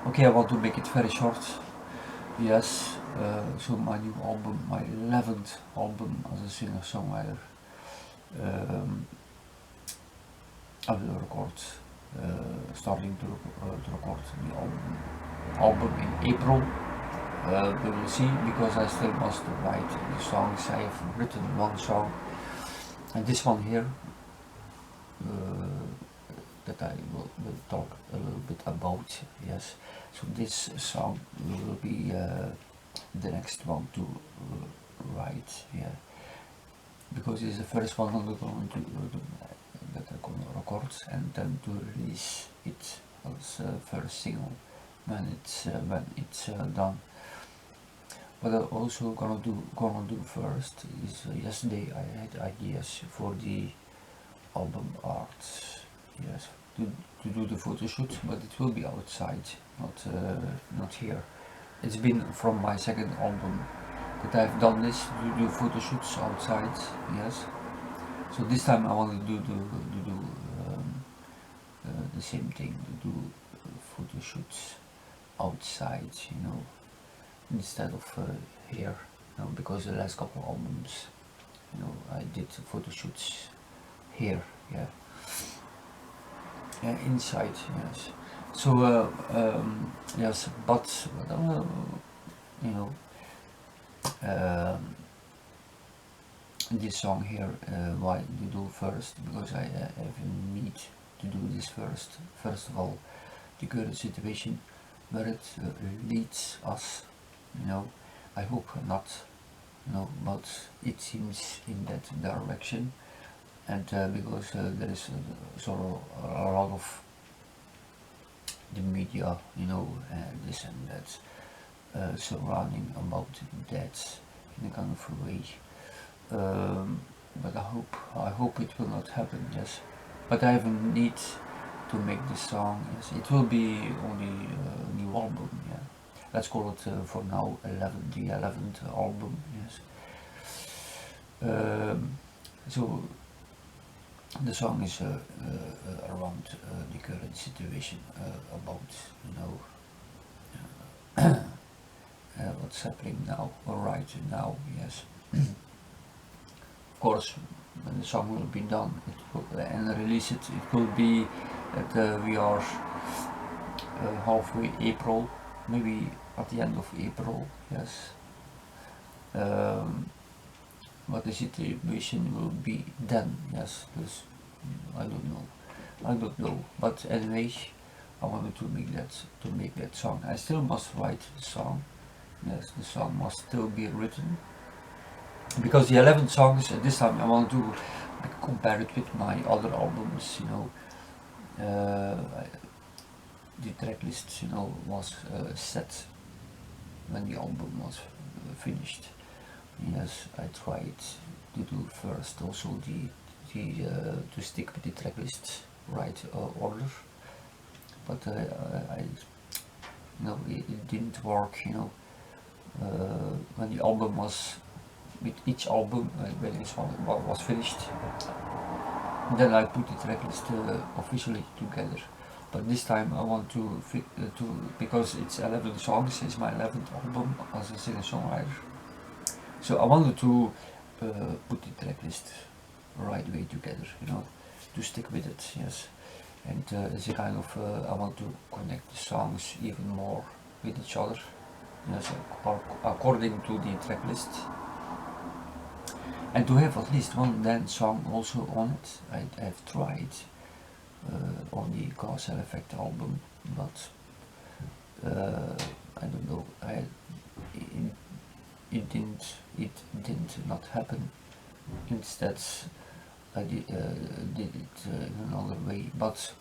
Okay, I want to make it very short. Yes, so my new album, my 11th album as a singer-songwriter. Um, I will record, starting to record the album in April. We will see, because I still must write the songs. I have written one song, and this one here, that I will talk a little bit about. Yes, so this song will be the next one to write. Yeah, because it's the first one I'm going to that I'm going to record, and then to release it as first single when it's done. What I also gonna do first is, yesterday I had ideas for the album art. Yes, to do the photo shoot, but it will be outside, not here. It's been from my second album that I've done this, to do photo shoots outside. Yes, so this time I want to do the same thing, to do photo shoots outside, instead of here, because the last couple albums, I did photo shoots here. Yeah, inside. Yes, so yes, but you know this song here, why you do first, because I have a need to do this first of all, the current situation, where it leads us, I hope not, but it seems in that direction. And because there is sort of a lot of the media, this and that, surrounding about that in a kind of a way. But I hope it will not happen. Yes, but I have a need to make this song. Yes, it will be only a new album. Yeah, let's call it for now the 11th album. Yes. So the song is around the current situation, about what's happening now, or right now. Yes. Of course, when the song will be done, and release it, it will be that we are halfway April, maybe at the end of April. Yes. What the situation will be then. Yes, because I don't know. But anyway, I wanted to make that song. I still must write the song. Yes, the song must still be written, because the 11 songs this time I want to compare it with my other albums. The track list, was set when the album was finished. Yes, I tried to do first also to stick with the track list right order, but it didn't work. When the album was, with each album, when this one was finished, then I put the track list officially together. But this time I want to because it's 11 songs, it's my 11th album as a singer-songwriter. So I wanted to put the track list right way together, to stick with it. Yes, and it's a kind of I want to connect the songs even more with each other. Yes, according to the track list, and to have at least one dance song also on it. I have tried on the Cause and Effect album, but I don't know. It didn't not happen. Instead, I did it in another way. But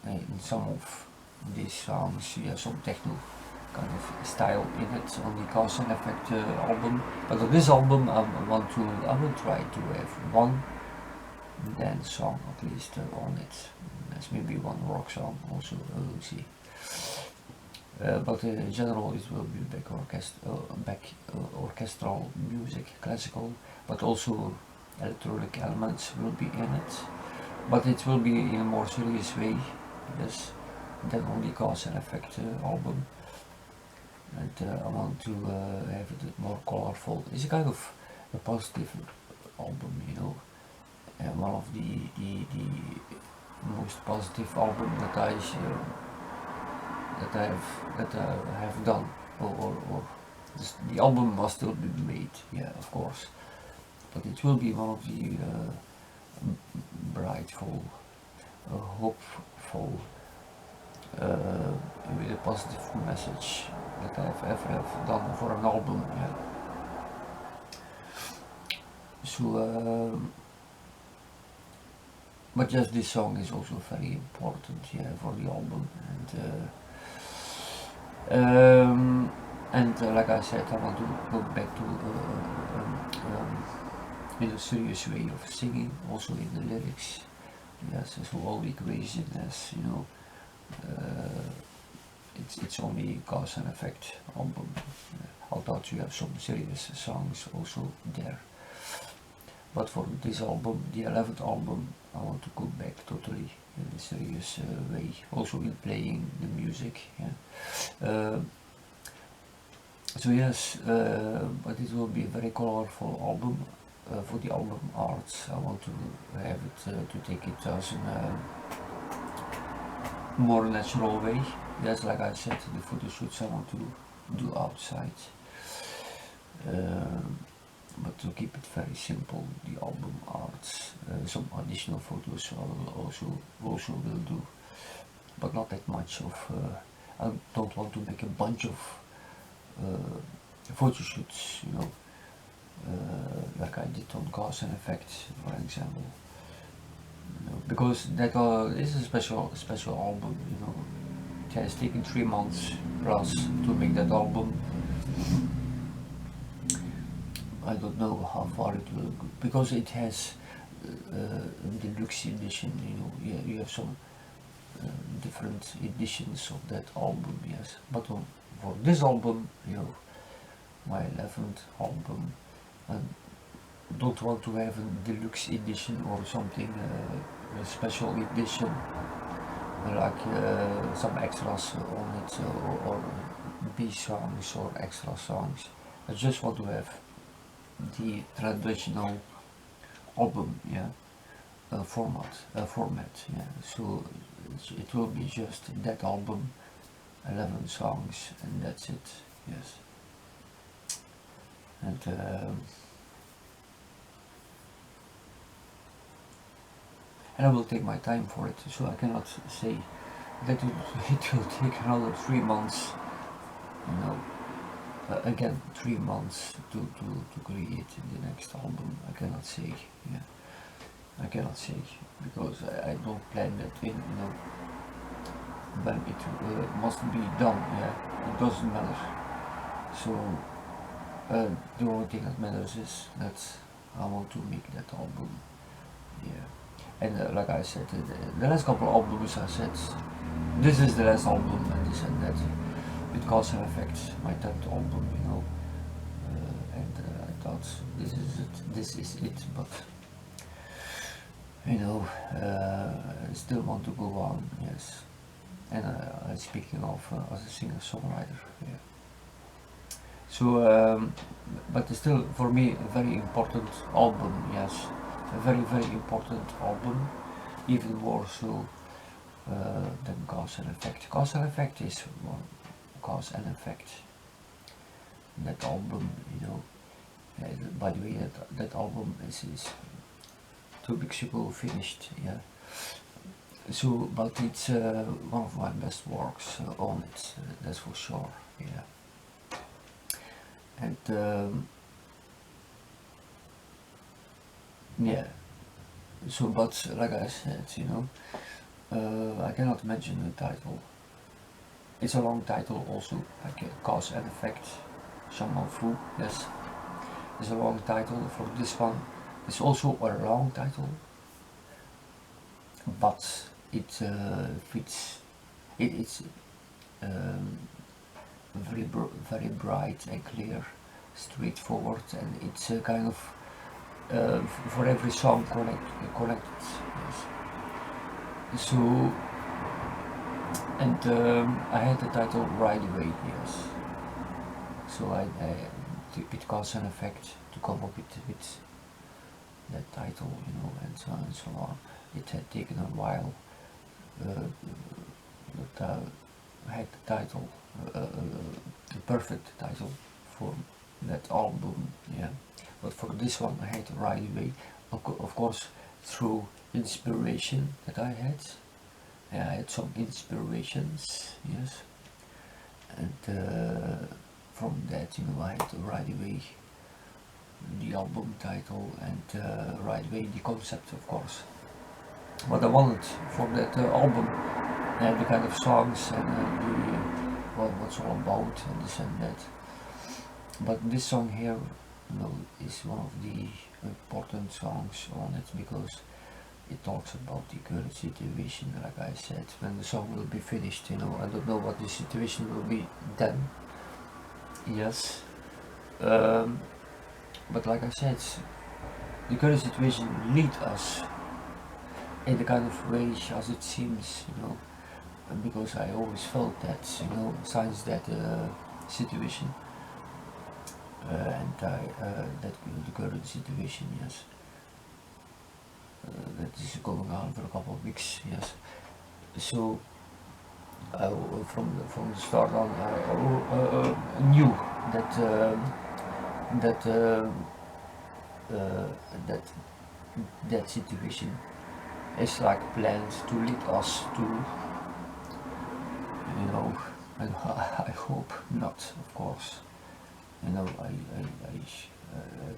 in some of these songs, some techno kind of style in it on the Cause and Effect album. But on this album, I will try to have one dance song at least on it. There's maybe one rock song also. We'll see. But in general, it will be back orchestral music, classical, but also electronic elements will be in it. but it will be in a more serious way, yes, than on the Cause and Effect album. And I want to have it more colorful. It's a kind of a positive album, you know, and one of the most positive album that I have done, or the album must still be made, yeah, of course, but it will be one of the brightful, hopeful, with a positive message that I've ever have done for an album, yeah. So, but just this song is also very important, yeah, for the album, and like I said, I want to go back to in a serious way of singing, also in the lyrics, yes, so all the craziness, you know, it's only Cause and Effect album, although you have some serious songs also there. But for this album, the 11th album, I want to go back totally in a serious way, also in playing the music. Yeah. So yes, but it will be a very colorful album. For the album art, I want to have it to take it as a more natural way. Yes, like I said, the photo shoots I want to do outside. But to keep it very simple, the album art, some additional photos I will also will do, but not that much of. I don't want to make a bunch of photo shoots, you know, like I did on Cause and Effect, for example. You know, because that is a special album, you know. It has taken 3 months plus to make that album. I don't know how far it will go, because it has a deluxe edition, you know. Yeah, you have some different editions of that album, yes. But for this album, you know, my 11th album, I don't want to have a deluxe edition or something, a special edition, like some extras on it, or B songs or extra songs. I just want to have the traditional album, yeah, format, yeah. So it will be just that album, 11 songs, and that's it, yes. And I will take my time for it, so I cannot say that it will take another 3 months, you know. Again, 3 months to create the next album. I cannot say, yeah. I cannot say, because I don't plan that in, you know, when it must be done, yeah. It doesn't matter. So the only thing that matters is that I want to make that album, yeah. And like I said, the last couple albums I said, this is the last album, and this and that. With Cause and Effect, my 10th album, you know, and I thought this is it, but you know, I still want to go on, yes. And speaking of as a singer-songwriter, yeah. So, but it's still for me a very important album, yes, a very important album, even more so than Cause and Effect. Cause and Effect is one. Cause and Effect. That album, you know, by the way, that album is 2 weeks ago finished, yeah. So, but it's one of my best works on it, that's for sure, yeah. And yeah, so, but like I said, you know, I cannot mention the title. It's a long title also, like Cause and Effect, Shaman Fu, yes. It's a long title for this one. It's also a long title, but it fits, it's very bright and clear, straightforward, and it's kind of for every song connected, yes. So, and I had the title right away, yes. So it caused an effect to come up with that title, and so on and so on. It had taken a while, but I had the title, the perfect title for that album, yeah. But for this one, I had to right away, of course, through inspiration that I had. Yeah, I had some inspirations, yes, and from that, I had to right away the album title and right away the concept, of course. What I wanted for that album, the kind of songs and what's all about and this and that. But this song here, is one of the important songs on it because it talks about the current situation, like I said. When the song will be finished, I don't know what the situation will be then. Yes. But like I said, the current situation leads us in the kind of way as it seems, because I always felt that, since that situation, and that the current situation, yes, that is going on for a couple of weeks, yes. So from the start on, I knew that that that that situation is like planned to lead us to, and I hope not, of course. I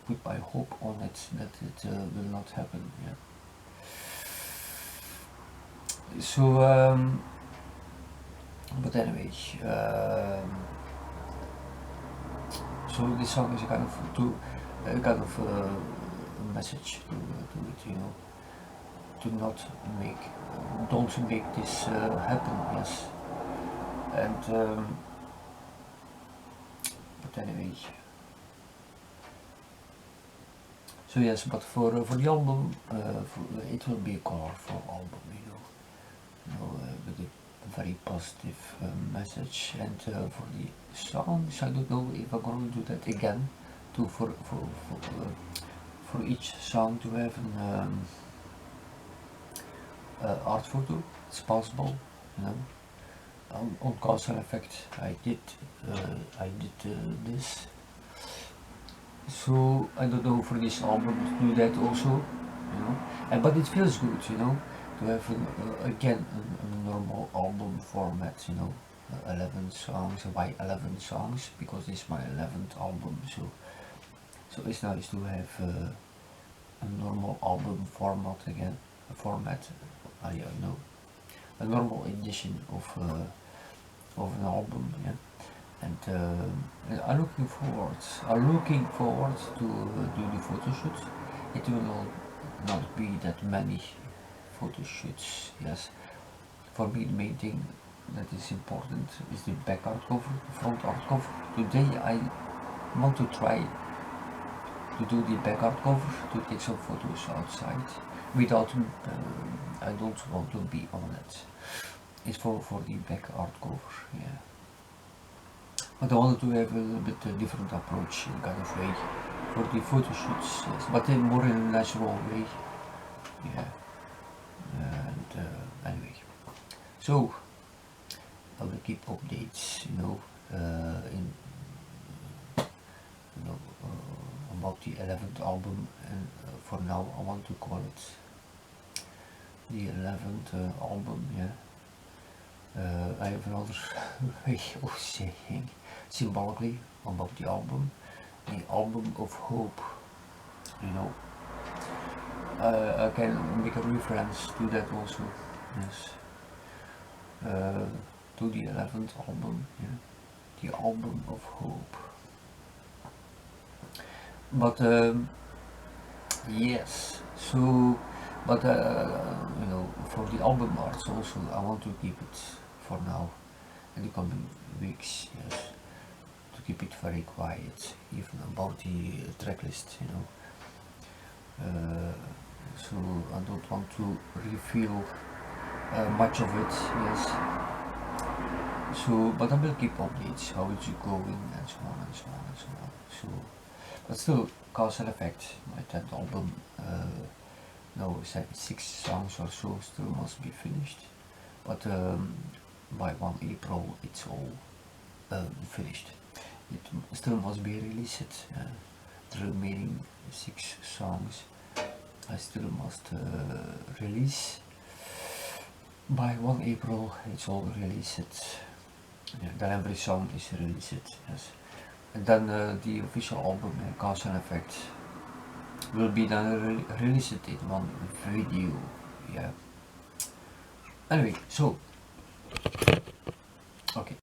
put my hope on it that it will not happen. Yeah. So, but anyway, so this song is a kind of message to it, to not make, don't make this happen. Yes, and but anyway. So yes, but for the album, it will be a colorful album, with a very positive message. And for the songs, I don't know if I'm going to do that again. For each song to have an art photo. It's possible, on cause and effect. I did this. So I don't know for this album to do that also, but it feels good, to have again a normal album format, 11 songs. Why 11 songs? Because it's my 11th album, so it's nice to have a normal album format again, I know, a normal edition of an album, yeah. And I'm looking forward to do the photo shoots. It will not be that many photo shoots, yes. For me, the main thing that is important is the back art cover, the front art cover. Today I want to try to do the back art cover, to take some photos outside without, I don't want to be on it. It's for the back art cover, yeah. But I wanted to have a little bit different approach in kind of way for the photo shoots, yes, but more in a natural way, yeah. And anyway, so I will keep updates, about the 11th album, and for now I want to call it the 11th album, yeah. I have another way of saying symbolically about the album of hope, I can make a reference to that also, yes, to the 11th album, yeah, the album of hope. But yes, so, but for the album arts also I want to keep it for now in the coming weeks, yes, to keep it very quiet, even about the track list, so I don't want to reveal much of it, yes. So, but I will keep updates how it's going and so on and so on and so on. So, but still, Causal Effect, my 10th album, no, 6 songs or so still must be finished. But by 1 April, it's all finished. It still must be released. The remaining 6 songs I still must release. By 1 April, it's all released. Yeah, then every song is released, yes. And then the official album, Cause and Effect, will be then released in one video. Yeah. Anyway, so okay.